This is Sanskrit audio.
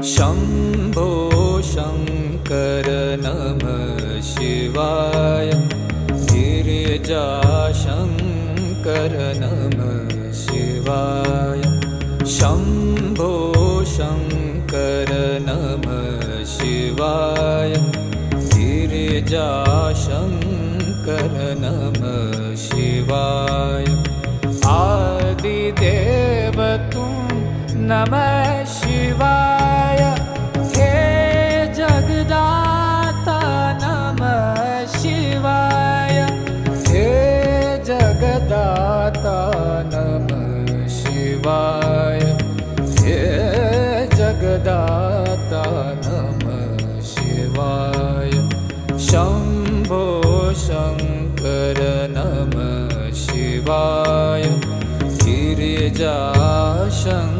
शम्भो शङ्कर नमः शिवाय। गिरिजाशङ्कर नमः शिवाय। शम्भो शङ्कर नमः शिवाय। गिरिजाशङ्कर नमः शिवाय। आदिदेव तुम नमः शिवाय। हे जगदाता नमः शिवाय। हे जगदाता नमः शिवाय। हे जगदाता नमः शिवाय। शम्भो शङ्कर नमः शिवाय। गिरिजाशङ्कर